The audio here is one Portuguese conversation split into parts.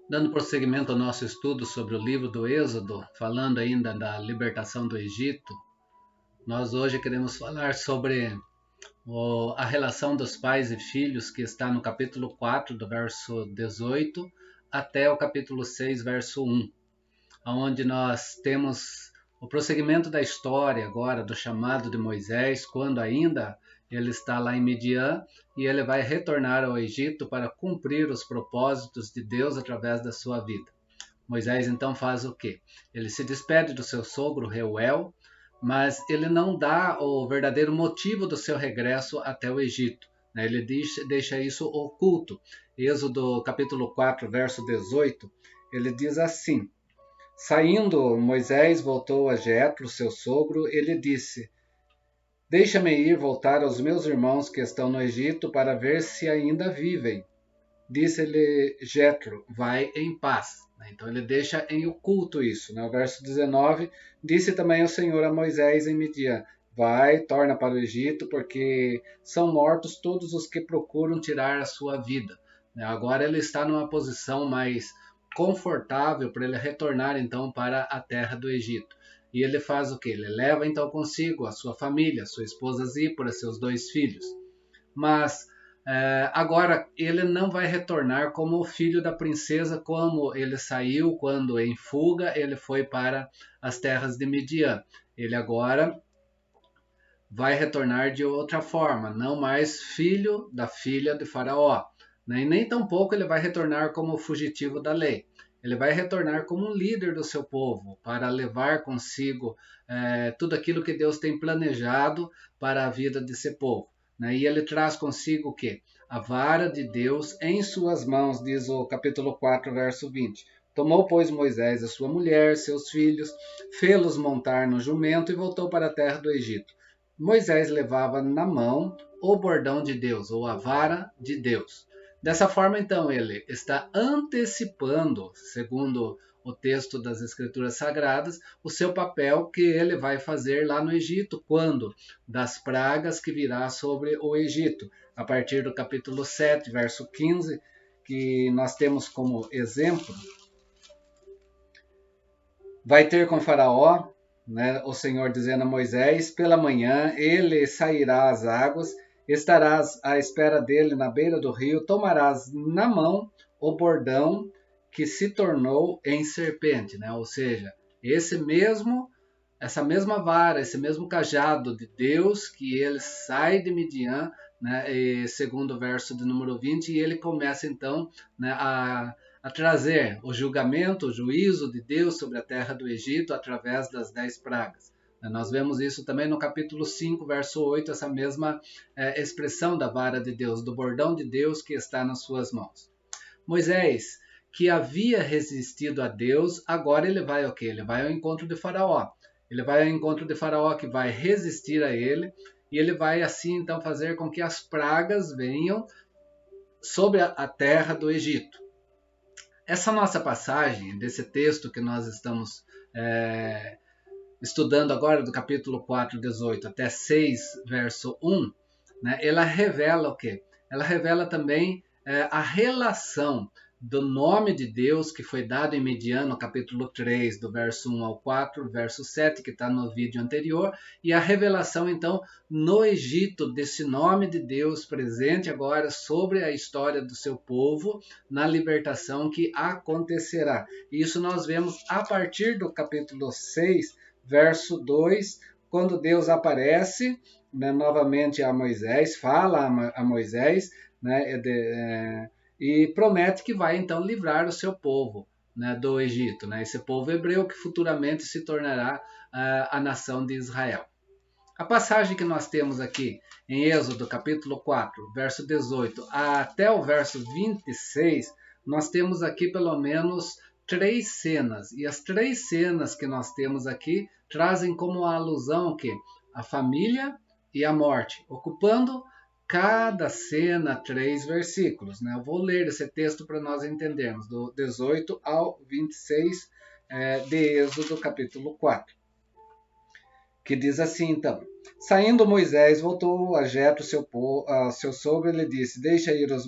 Dando prosseguimento ao nosso estudo sobre o livro do Êxodo, falando ainda da libertação do Egito, nós hoje queremos falar sobre a relação dos pais e filhos, que está no capítulo 4, do verso 18, até o capítulo 6, verso 1, onde nós temos o prosseguimento da história agora do chamado de Moisés, quando ainda ele está lá em Midian e ele vai retornar ao Egito para cumprir os propósitos de Deus através da sua vida. Moisés então faz o quê? Ele se despede do seu sogro Reuel, mas ele não dá o verdadeiro motivo do seu regresso até o Egito. Ele deixa isso oculto. Êxodo capítulo 4, verso 18, ele diz assim: Saindo Moisés voltou a Jetro, seu sogro, ele disse: Deixa-me ir voltar aos meus irmãos que estão no Egito para ver se ainda vivem. Disse-lhe Jetro: vai em paz. Então ele deixa em oculto isso. O verso 19, disse também o Senhor a Moisés em Midian: vai, torna para o Egito, porque são mortos todos os que procuram tirar a sua vida. Agora ele está numa posição mais confortável para ele retornar então para a terra do Egito. E ele faz o que? Ele leva então consigo a sua família, sua esposa Zípora, seus 2 filhos. Mas agora ele não vai retornar como o filho da princesa, como ele saiu quando em fuga ele foi para as terras de Midian. Ele agora vai retornar de outra forma, não mais filho da filha de Faraó. E nem tampouco ele vai retornar como fugitivo da lei. Ele vai retornar como um líder do seu povo, para levar consigo tudo aquilo que Deus tem planejado para a vida de seu povo. E ele traz consigo o quê? A vara de Deus em suas mãos, diz o capítulo 4, verso 20. Tomou, pois, Moisés a sua mulher, seus filhos, fê-los montar no jumento e voltou para a terra do Egito. Moisés levava na mão o bordão de Deus, ou a vara de Deus. Dessa forma, então, ele está antecipando, segundo o texto das Escrituras Sagradas, o seu papel que ele vai fazer lá no Egito, quando? Das pragas que virá sobre o Egito. A partir do capítulo 7, verso 15, que nós temos como exemplo, vai ter com Faraó, o Senhor dizendo a Moisés, pela manhã ele sairá às águas, estarás à espera dele na beira do rio, tomarás na mão o bordão que se tornou em serpente, ou seja, essa mesma vara, esse mesmo cajado de Deus que ele sai de Midian, segundo o verso de número 20, e ele começa então a trazer o julgamento, o juízo de Deus sobre a terra do Egito através das 10 pragas. Nós vemos isso também no capítulo 5, verso 8, essa mesma expressão da vara de Deus, do bordão de Deus que está nas suas mãos. Moisés, que havia resistido a Deus, agora ele vai ao quê? Ele vai ao encontro de Faraó. Ele vai ao encontro de Faraó, que vai resistir a ele, e ele vai assim então fazer com que as pragas venham sobre a terra do Egito. Essa nossa passagem, desse texto que nós estamos estudando agora, do capítulo 4, 18 até 6, verso 1, ela revela o quê? Ela revela também a relação do nome de Deus que foi dado em Midian, no capítulo 3, do verso 1 ao 4, verso 7, que está no vídeo anterior, e a revelação, então, no Egito, desse nome de Deus presente agora sobre a história do seu povo, na libertação que acontecerá. Isso nós vemos a partir do capítulo 6, verso 2, quando Deus aparece novamente a Moisés, fala a Moisés, e promete que vai então livrar o seu povo do Egito, esse povo hebreu que futuramente se tornará a nação de Israel. A passagem que nós temos aqui em Êxodo capítulo 4, verso 18 até o verso 26, nós temos aqui pelo menos 3 cenas, e as 3 cenas que nós temos aqui trazem como alusão que a família e a morte, ocupando cada cena 3 versículos. Eu vou ler esse texto para nós entendermos, do 18 ao 26 de Êxodo capítulo 4. que diz assim então: Saindo Moisés, voltou a Jetro, seu sogro, e lhe disse: Deixa ir os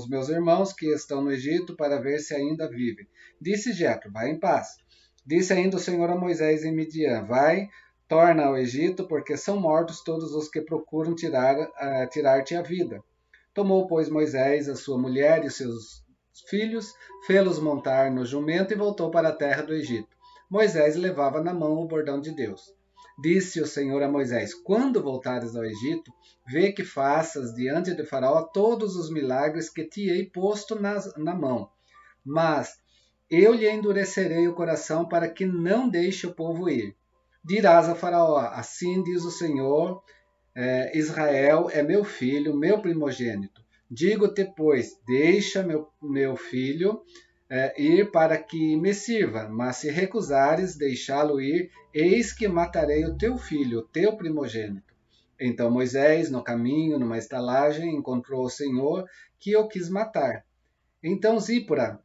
meus irmãos que estão no Egito para ver se ainda vivem. Disse Jetro: Vai em paz. Disse ainda o Senhor a Moisés em Midian: Vai, torna ao Egito, porque são mortos todos os que procuram tirar-te a vida. Tomou, pois, Moisés a sua mulher e seus filhos, fê-los montar no jumento e voltou para a terra do Egito. Moisés levava na mão o bordão de Deus. Disse o Senhor a Moisés: Quando voltares ao Egito, vê que faças diante de Faraó todos os milagres que te hei posto na mão. Mas eu lhe endurecerei o coração para que não deixe o povo ir. Dirás a Faraó: Assim diz o Senhor, Israel é meu filho, meu primogênito. Digo-te, pois, deixa meu filho ir para que me sirva, mas se recusares deixá-lo ir, eis que matarei o teu filho, o teu primogênito. Então Moisés, no caminho, numa estalagem, encontrou o Senhor, que o quis matar. Então Zípora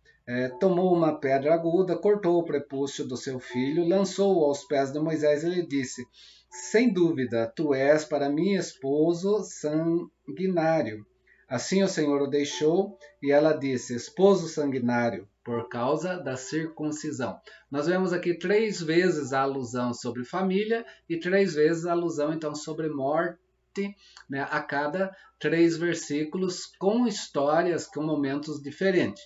tomou uma pedra aguda, cortou o prepúcio do seu filho, lançou-o aos pés de Moisés e lhe disse: Sem dúvida, tu és para mim esposo sanguinário. Assim o Senhor o deixou, e ela disse: Esposo sanguinário, por causa da circuncisão. Nós vemos aqui 3 vezes a alusão sobre família e 3 vezes a alusão então sobre morte, né, a cada 3 versículos, com histórias, com momentos diferentes.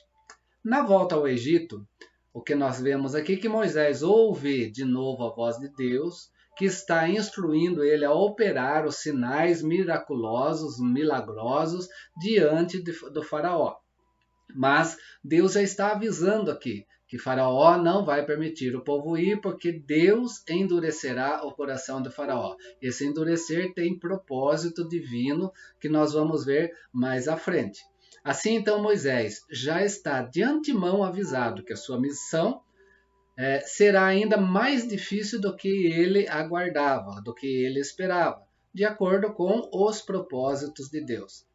Na volta ao Egito, o que nós vemos aqui é que Moisés ouve de novo a voz de Deus, que está instruindo ele a operar os sinais miraculosos, milagrosos, diante do faraó. Mas Deus já está avisando aqui que Faraó não vai permitir o povo ir, porque Deus endurecerá o coração de Faraó. Esse endurecer tem propósito divino que nós vamos ver mais à frente. Assim, então, Moisés já está de antemão avisado que a sua missão será ainda mais difícil do que ele aguardava, do que ele esperava, de acordo com os propósitos de Deus.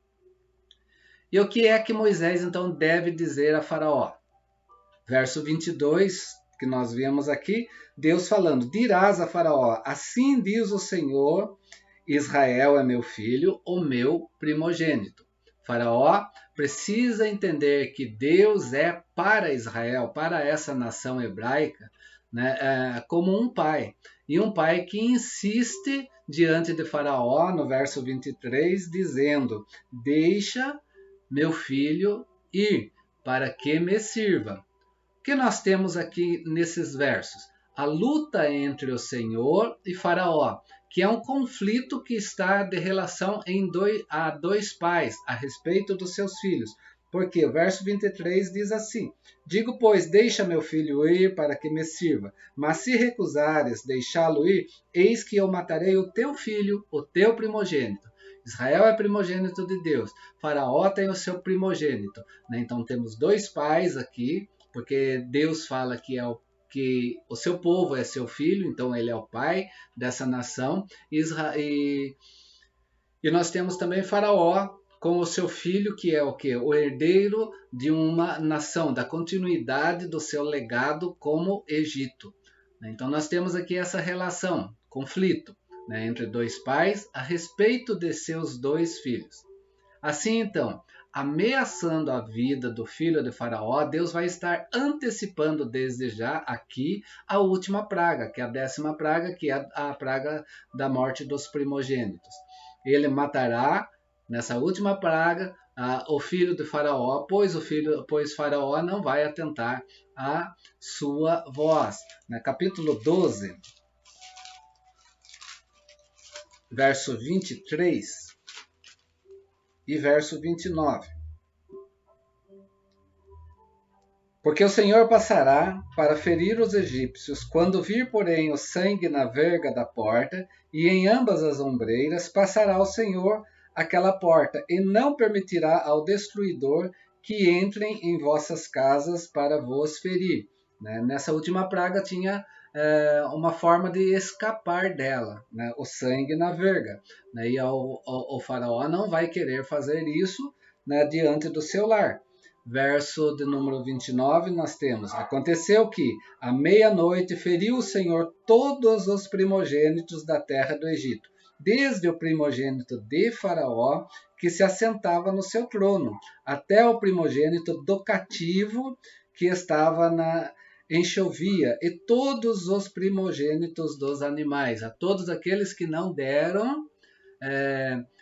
E o que é que Moisés então deve dizer a Faraó? Verso 22, que nós vemos aqui, Deus falando: Dirás a Faraó: Assim diz o Senhor, Israel é meu filho, o meu primogênito. Faraó precisa entender que Deus é para Israel, para essa nação hebraica, né, como um pai. E um pai que insiste diante de Faraó, no verso 23, dizendo: Deixa meu filho ir, para que me sirva. O que nós temos aqui nesses versos? A luta entre o Senhor e Faraó, que é um conflito que está de relação a 2 pais a respeito dos seus filhos. Porque o verso 23 diz assim: Digo, pois, deixa meu filho ir para que me sirva, mas se recusares deixá-lo ir, eis que eu matarei o teu filho, o teu primogênito. Israel é primogênito de Deus, Faraó tem o seu primogênito. Então temos 2 pais aqui, porque Deus fala que o seu povo é seu filho, então ele é o pai dessa nação. E nós temos também Faraó com o seu filho, que é o quê? O herdeiro de uma nação, da continuidade do seu legado como Egito. Então nós temos aqui essa relação, conflito, entre 2 pais a respeito de seus 2 filhos. Assim então, ameaçando a vida do filho de Faraó, Deus vai estar antecipando desde já aqui a última praga, que é a 10ª praga, que é a praga da morte dos primogênitos. Ele matará, nessa última praga, o filho de Faraó, pois Faraó não vai atentar à sua voz. Capítulo 12, verso 23 e verso 29. Porque o Senhor passará para ferir os egípcios, quando vir, porém, o sangue na verga da porta, e em ambas as ombreiras, passará o Senhor aquela porta, e não permitirá ao destruidor que entrem em vossas casas para vos ferir. Nessa última praga tinha uma forma de escapar dela, o sangue na verga. E o faraó não vai querer fazer isso diante do seu lar. verso de número 29, nós temos: aconteceu que, à meia-noite, feriu o Senhor todos os primogênitos da terra do Egito, desde o primogênito de Faraó, que se assentava no seu trono, até o primogênito do cativo que estava na enxovia, e todos os primogênitos dos animais, a todos aqueles que não deram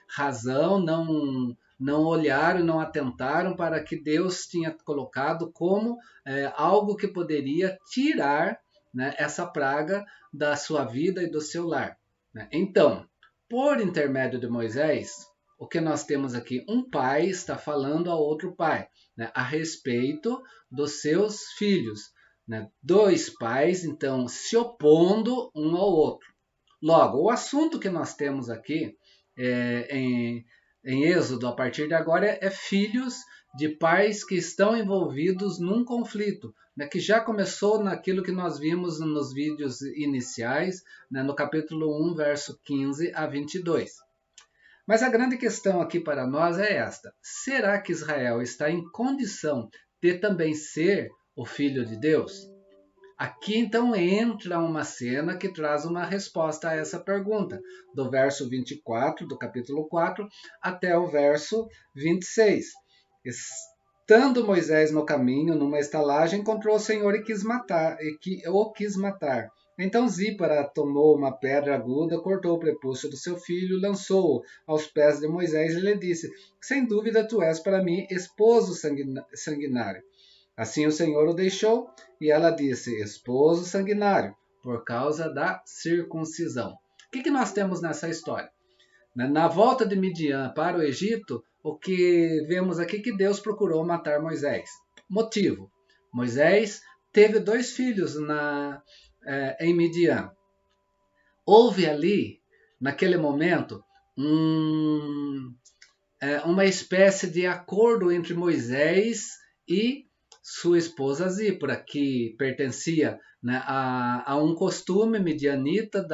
razão, não olharam, não atentaram para que Deus tinha colocado como algo que poderia tirar, né, essa praga da sua vida e do seu lar. Né? Então, por intermédio de Moisés, o que nós temos aqui? Um pai está falando a outro pai, né, a respeito dos seus filhos. Né? Dois pais, então, se opondo um ao outro. Logo, o assunto que nós temos aqui em Êxodo, a partir de agora, é filhos de pais que estão envolvidos num conflito, né, que já começou naquilo que nós vimos nos vídeos iniciais, né, no capítulo 1, verso 15 a 22. Mas a grande questão aqui para nós é esta: será que Israel está em condição de também ser o filho de Deus? Aqui então entra uma cena que traz uma resposta a essa pergunta, do verso 24 do capítulo 4 até o verso 26. Estando Moisés no caminho, numa estalagem, encontrou o Senhor e o quis matar. Então Zípora tomou uma pedra aguda, cortou o prepúcio do seu filho, lançou-o aos pés de Moisés e lhe disse: sem dúvida tu és para mim esposo sanguinário. Assim o Senhor o deixou, e ela disse: esposo sanguinário, por causa da circuncisão. O que nós temos nessa história? Na volta de Midian para o Egito, o que vemos aqui é que Deus procurou matar Moisés. Motivo: Moisés teve 2 filhos em Midian. Houve ali, naquele momento, uma espécie de acordo entre Moisés e sua esposa Zípora, que pertencia, né, a um costume midianita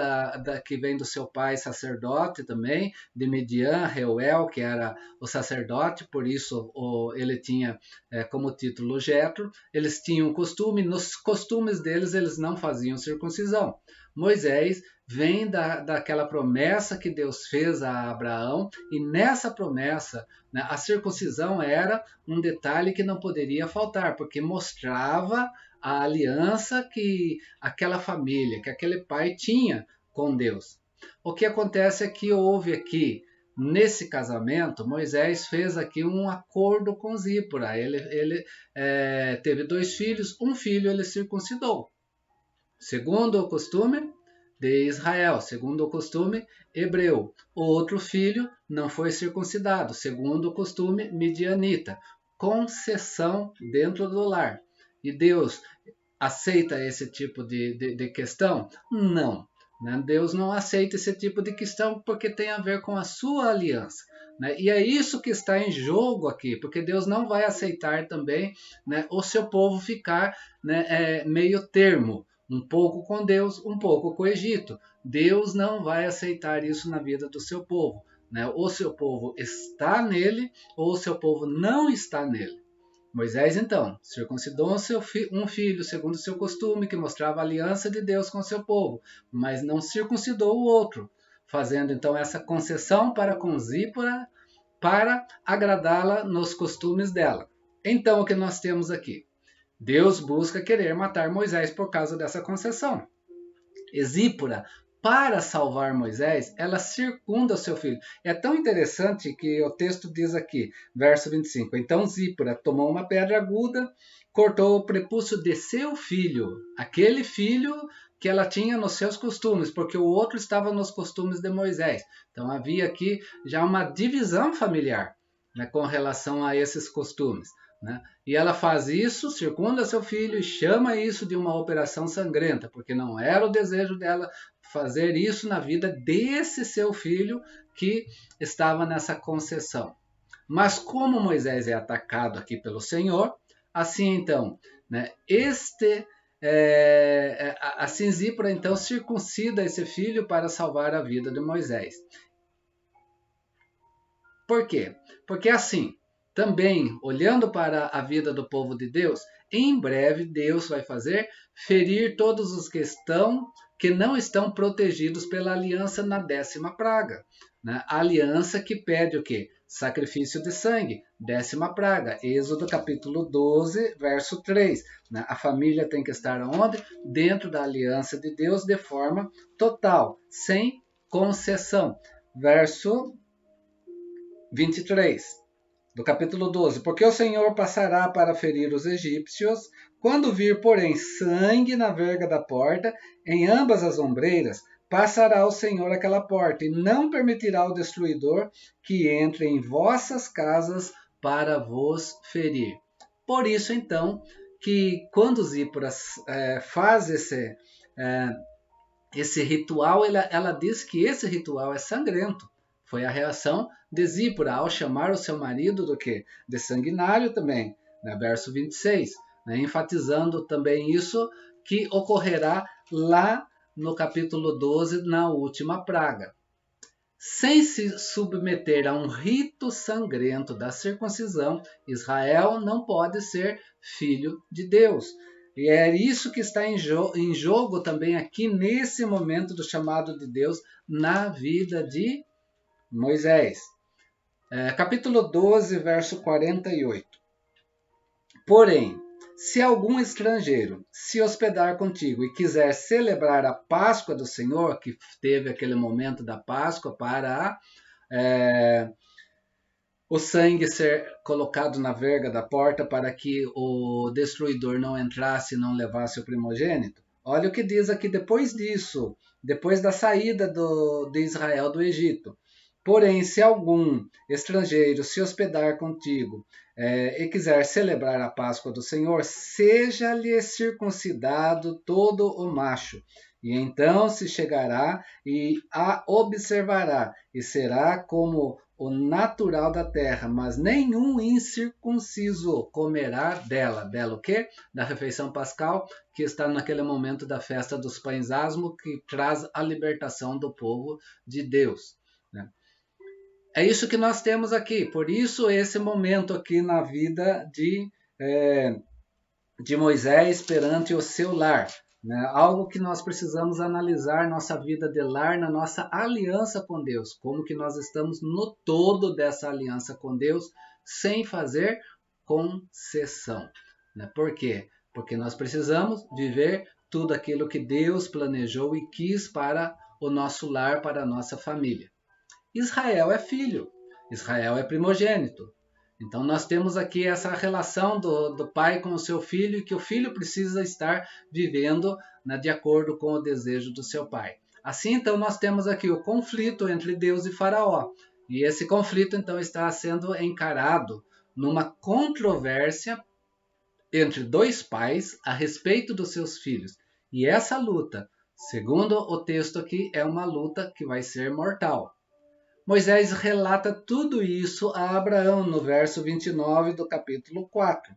que vem do seu pai sacerdote também, de Midian, Reuel, que era o sacerdote, por isso ele tinha como título Jetro. Eles tinham costume, nos costumes deles eles não faziam circuncisão. Moisés vem daquela promessa que Deus fez a Abraão, e nessa promessa, né, a circuncisão era um detalhe que não poderia faltar, porque mostrava a aliança que aquela família, que aquele pai tinha com Deus. O que acontece é que houve aqui, nesse casamento, Moisés fez aqui um acordo com Zípora. Ele teve 2 filhos, um filho ele circuncidou, segundo o costume de Israel, segundo o costume hebreu. O outro filho não foi circuncidado, segundo o costume midianita. Concessão dentro do lar. E Deus aceita esse tipo de questão? Não. Né? Deus não aceita esse tipo de questão porque tem a ver com a sua aliança. Né? E é isso que está em jogo aqui, porque Deus não vai aceitar também, né, o seu povo ficar, né, meio termo, um pouco com Deus, um pouco com o Egito. Deus não vai aceitar isso na vida do seu povo. Né? Ou seu povo está nele, ou o seu povo não está nele. Moisés, então, circuncidou um filho segundo o seu costume, que mostrava a aliança de Deus com o seu povo, mas não circuncidou o outro, fazendo então essa concessão para com Zípora, para agradá-la nos costumes dela. Então, o que nós temos aqui? Deus busca querer matar Moisés por causa dessa concessão. E Zípora, para salvar Moisés, ela circunda o seu filho. É tão interessante que o texto diz aqui, verso 25: então Zípora tomou uma pedra aguda, cortou o prepúcio de seu filho, aquele filho que ela tinha nos seus costumes, porque o outro estava nos costumes de Moisés. Então havia aqui já uma divisão familiar, né, com relação a esses costumes. Né? E ela faz isso, circunda seu filho e chama isso de uma operação sangrenta, porque não era o desejo dela fazer isso na vida desse seu filho que estava nessa concessão. Mas como Moisés é atacado aqui pelo Senhor, assim então, né, assim Zípora então circuncida esse filho para salvar a vida de Moisés. Por quê? Porque assim, também, olhando para a vida do povo de Deus, em breve Deus vai fazer ferir todos os que não estão protegidos pela aliança na 10ª praga. Né? A aliança que pede o quê? Sacrifício de sangue, 10ª praga, Êxodo capítulo 12, verso 3. Né? A família tem que estar onde? Dentro da aliança de Deus de forma total, sem concessão. Verso 23 do capítulo 12. Porque o Senhor passará para ferir os egípcios, quando vir, porém, sangue na verga da porta, em ambas as ombreiras, passará o Senhor aquela porta, e não permitirá ao destruidor que entre em vossas casas para vos ferir. Por isso, então, que quando Zípora faz esse ritual, ela diz que esse ritual é sangrento. Foi a reação de Zípora ao chamar o seu marido do quê? De sanguinário também, né? Verso 26, né? Enfatizando também isso que ocorrerá lá no capítulo 12, na última praga. Sem se submeter a um rito sangrento da circuncisão, Israel não pode ser filho de Deus. E é isso que está em jogo também aqui nesse momento do chamado de Deus na vida de Moisés. Capítulo 12, verso 48. Porém, se algum estrangeiro se hospedar contigo e quiser celebrar a Páscoa do Senhor, que teve aquele momento da Páscoa para o sangue ser colocado na verga da porta para que o destruidor não entrasse e não levasse o primogênito. Olha o que diz aqui depois disso, depois da saída de Israel do Egito. Porém, se algum estrangeiro se hospedar contigo e quiser celebrar a Páscoa do Senhor, seja-lhe circuncidado todo o macho. E então se chegará e a observará, e será como o natural da terra, mas nenhum incircunciso comerá dela. Dela o quê? Da refeição pascal, que está naquele momento da festa dos pães asmos, que traz a libertação do povo de Deus. Né? É isso que nós temos aqui. Por isso, esse momento aqui na vida de Moisés perante o seu lar. Né? Algo que nós precisamos analisar nossa vida de lar, na nossa aliança com Deus. Como que nós estamos no todo dessa aliança com Deus, sem fazer concessão. Né? Por quê? Porque nós precisamos viver tudo aquilo que Deus planejou e quis para o nosso lar, para a nossa família. Israel é filho, Israel é primogênito. Então nós temos aqui essa relação do pai com o seu filho, e que o filho precisa estar vivendo, né, de acordo com o desejo do seu pai. Assim, então, nós temos aqui o conflito entre Deus e Faraó. E esse conflito, então, está sendo encarado numa controvérsia entre dois pais a respeito dos seus filhos. E essa luta, segundo o texto aqui, é uma luta que vai ser mortal. Moisés relata tudo isso a Abraão no verso 29 do capítulo 4.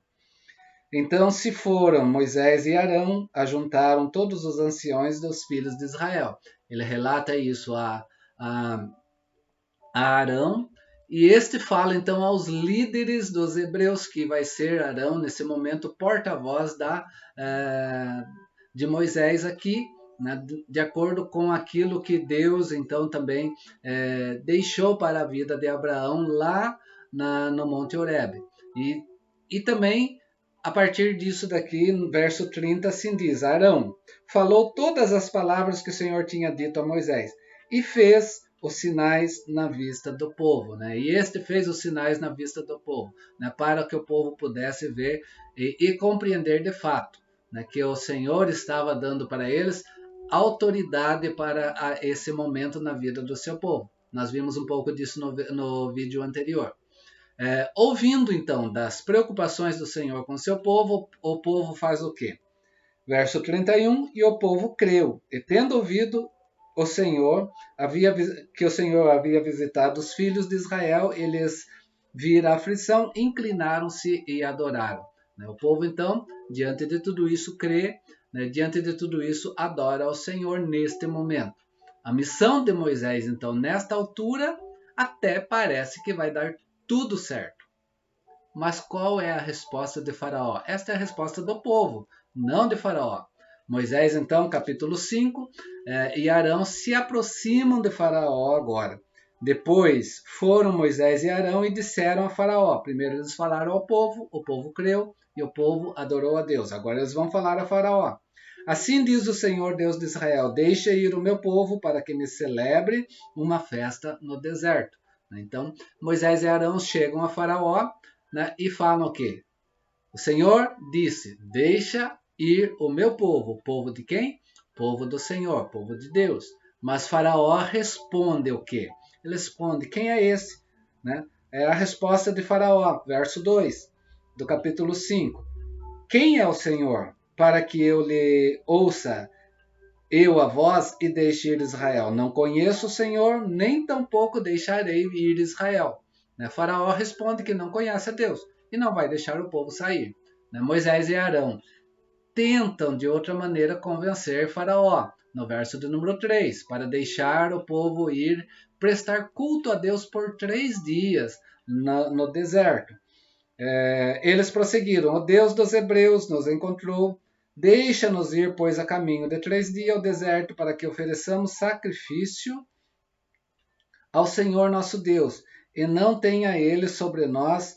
Então se foram Moisés e Arão, ajuntaram todos os anciões dos filhos de Israel. Ele relata isso a Arão, e este fala então aos líderes dos hebreus, que vai ser Arão, nesse momento, porta-voz de Moisés aqui, né, de acordo com aquilo que Deus então também deixou para a vida de Abraão lá no Monte Horebe. E também, a partir disso daqui, no verso 30, assim diz: Arão falou todas as palavras que o Senhor tinha dito a Moisés, e fez os sinais na vista do povo. Né? E este fez os sinais na vista do povo, né, para que o povo pudesse ver e compreender de fato, né, que o Senhor estava dando para eles autoridade para esse momento na vida do seu povo. Nós vimos um pouco disso no vídeo anterior. Ouvindo então das preocupações do Senhor com seu povo, o povo faz o quê? Verso 31, e o povo creu, e tendo ouvido que o Senhor havia visitado os filhos de Israel, eles viram a aflição, inclinaram-se e adoraram. O povo então, diante de tudo isso, crê, diante de tudo isso, adora ao Senhor neste momento. A missão de Moisés, então, nesta altura, até parece que vai dar tudo certo. Mas qual é a resposta de Faraó? Esta é a resposta do povo, não de Faraó. Moisés, então, capítulo 5, e Arão se aproximam de Faraó agora. Depois foram Moisés e Arão e disseram a Faraó. Primeiro eles falaram ao povo, o povo creu e o povo adorou a Deus. Agora eles vão falar a Faraó. Assim diz o Senhor Deus de Israel: deixa ir o meu povo para que me celebre uma festa no deserto. Então Moisés e Arão chegam a Faraó, né, e falam o quê? O Senhor disse: deixa ir o meu povo. O povo de quem? Povo do Senhor, povo de Deus. Mas Faraó responde o quê? Ele responde: quem é esse? Né? É a resposta de Faraó, verso 2 do capítulo 5. Quem é o Senhor, para que eu lhe ouça eu a voz e deixe ir Israel? Não conheço o Senhor, nem tampouco deixarei ir Israel. Né? Faraó responde que não conhece a Deus e não vai deixar o povo sair. Né? Moisés e Arão tentam de outra maneira convencer Faraó, no verso de número 3, para deixar o povo ir prestar culto a Deus por 3 dias no deserto. Eles prosseguiram: o Deus dos hebreus nos encontrou, deixa-nos ir, pois, a caminho de 3 dias ao deserto, para que ofereçamos sacrifício ao Senhor nosso Deus, e não tenha ele sobre nós,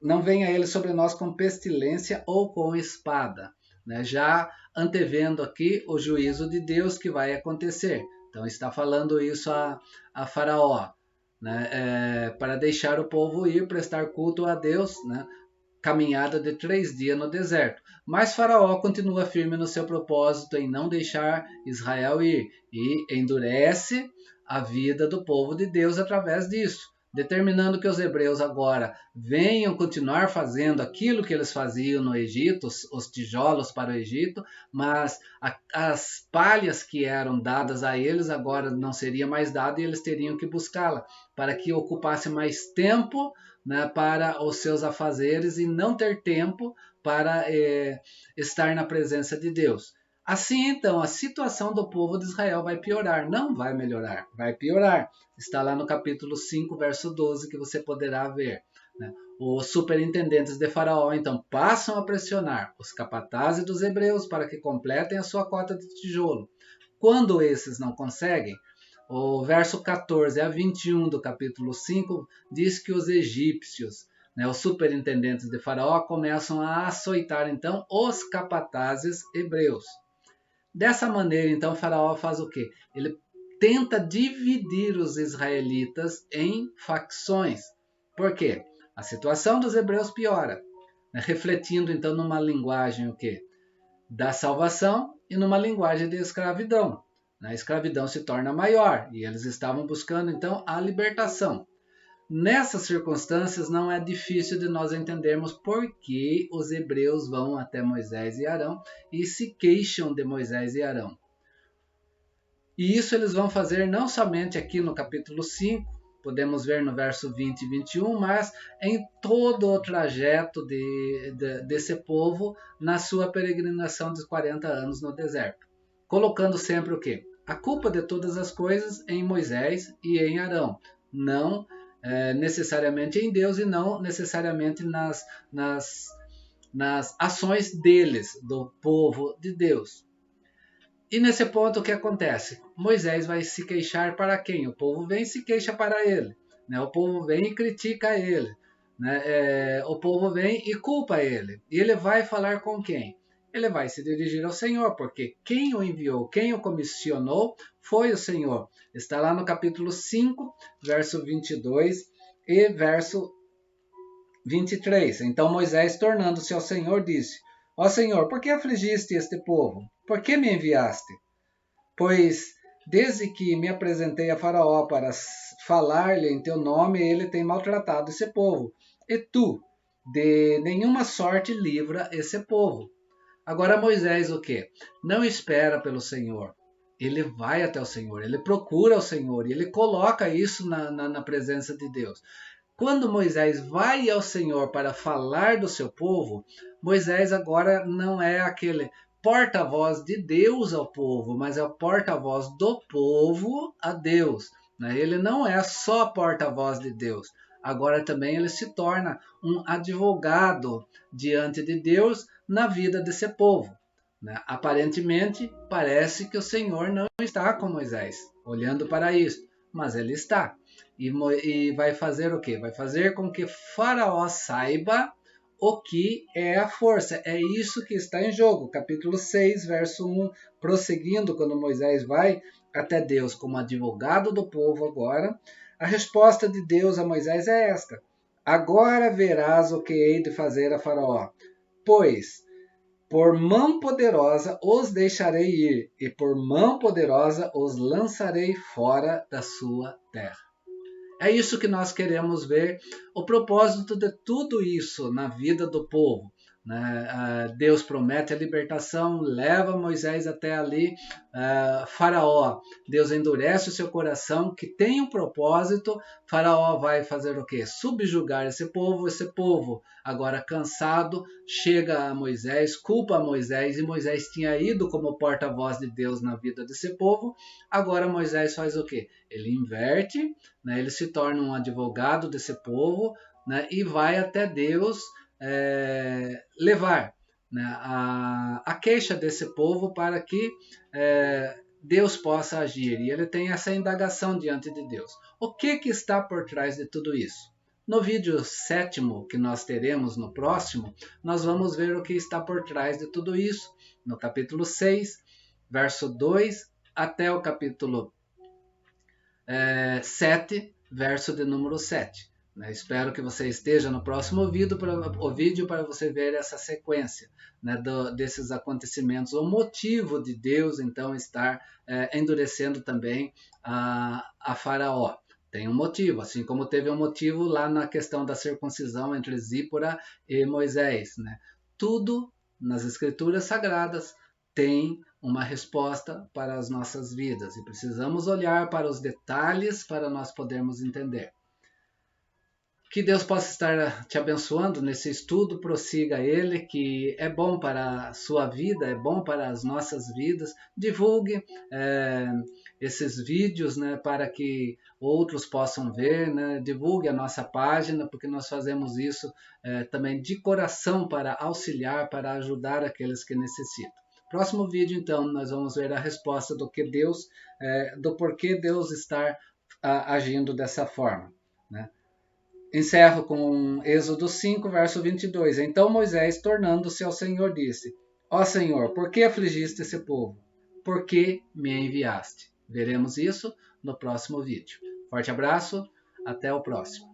não venha ele sobre nós com pestilência ou com espada, né? Já antevendo aqui o juízo de Deus que vai acontecer. Então está falando isso a Faraó, né? Para deixar o povo ir prestar culto a Deus, né? Caminhada de 3 dias no deserto. Mas Faraó continua firme no seu propósito em não deixar Israel ir e endurece a vida do povo de Deus através disso, determinando que os hebreus agora venham continuar fazendo aquilo que eles faziam no Egito, os tijolos para o Egito, mas as palhas que eram dadas a eles agora não seriam mais dadas e eles teriam que buscá-la, para que ocupasse mais tempo, né, para os seus afazeres e não ter tempo para estar na presença de Deus. Assim, então, a situação do povo de Israel vai piorar, não vai melhorar, vai piorar. Está lá no capítulo 5, verso 12, que você poderá ver. Né? Os superintendentes de Faraó, então, passam a pressionar os capatazes dos hebreus para que completem a sua cota de tijolo. Quando esses não conseguem, o verso 14 a 21 do capítulo 5 diz que os egípcios, né, os superintendentes de Faraó, começam a açoitar, então, os capatazes hebreus. Dessa maneira, então, Faraó faz o quê? Ele tenta dividir os israelitas em facções. Por quê? A situação dos hebreus piora, né? Refletindo, então, numa linguagem o quê? Da salvação e numa linguagem de escravidão. A escravidão se torna maior e eles estavam buscando, então, a libertação. Nessas circunstâncias, não é difícil de nós entendermos por que os hebreus vão até Moisés e Arão e se queixam de Moisés e Arão. E isso eles vão fazer não somente aqui no capítulo 5, podemos ver no verso 20 e 21, mas em todo o trajeto desse povo na sua peregrinação de 40 anos no deserto. Colocando sempre o quê? A culpa de todas as coisas em Moisés e em Arão, não necessariamente em Deus e não necessariamente nas ações deles, do povo de Deus. E nesse ponto o que acontece? Moisés vai se queixar para quem? O povo vem e se queixa para ele. Né? O povo vem e critica ele. Né? O povo vem e culpa ele. E ele vai falar com quem? Ele vai se dirigir ao Senhor, porque quem o enviou, quem o comissionou foi o Senhor. Está lá no capítulo 5, verso 22 e verso 23. Então Moisés, tornando-se ao Senhor, disse: ó Senhor, por que afligiste este povo? Por que me enviaste? Pois desde que me apresentei a Faraó para falar-lhe em teu nome, ele tem maltratado esse povo. E tu, de nenhuma sorte, livra esse povo. Agora Moisés o quê? Não espera pelo Senhor. Ele vai até o Senhor, ele procura o Senhor e ele coloca isso na presença de Deus. Quando Moisés vai ao Senhor para falar do seu povo, Moisés agora não é aquele porta-voz de Deus ao povo, mas é o porta-voz do povo a Deus. Ele não é só porta-voz de Deus, agora também ele se torna um advogado diante de Deus na vida desse povo. Aparentemente, parece que o Senhor não está com Moisés, olhando para isso, mas ele está. E vai fazer o quê? Vai fazer com que Faraó saiba o que é a força. É isso que está em jogo. Capítulo 6, verso 1, prosseguindo, quando Moisés vai até Deus como advogado do povo agora, a resposta de Deus a Moisés é esta: agora verás o que hei de fazer a Faraó, pois por mão poderosa os deixarei ir, e por mão poderosa os lançarei fora da sua terra. É isso que nós queremos ver, o propósito de tudo isso na vida do povo. Deus promete a libertação, leva Moisés até ali, Faraó, Deus endurece o seu coração, que tem um propósito. Faraó vai fazer o quê? Subjugar esse povo agora cansado, chega a Moisés, culpa a Moisés, e Moisés tinha ido como porta-voz de Deus na vida desse povo. Agora Moisés faz o quê? Ele inverte, ele se torna um advogado desse povo, e vai até Deus levar a queixa desse povo para que Deus possa agir. E ele tem essa indagação diante de Deus. O que está por trás de tudo isso? No vídeo 7º que nós teremos no próximo, nós vamos ver o que está por trás de tudo isso. No capítulo 6, verso 2, até o capítulo 7, verso de número 7. Espero que você esteja no próximo vídeo para você ver essa sequência desses acontecimentos, o motivo de Deus então estar endurecendo também a Faraó. Tem um motivo, assim como teve um motivo lá na questão da circuncisão entre Zípora e Moisés. Tudo nas Escrituras Sagradas tem uma resposta para as nossas vidas e precisamos olhar para os detalhes para nós podermos entender. Que Deus possa estar te abençoando nesse estudo, prossiga ele, que é bom para a sua vida, é bom para as nossas vidas. Divulgue esses vídeos para que outros possam ver, divulgue a nossa página, porque nós fazemos isso também de coração para auxiliar, para ajudar aqueles que necessitam. Próximo vídeo, então, nós vamos ver a resposta do porquê Deus está agindo dessa forma. Encerro com Êxodo 5, verso 22. Então Moisés, tornando-se ao Senhor, disse: Ó Senhor, por que afligiste esse povo? Por que me enviaste? Veremos isso no próximo vídeo. Forte abraço, até o próximo.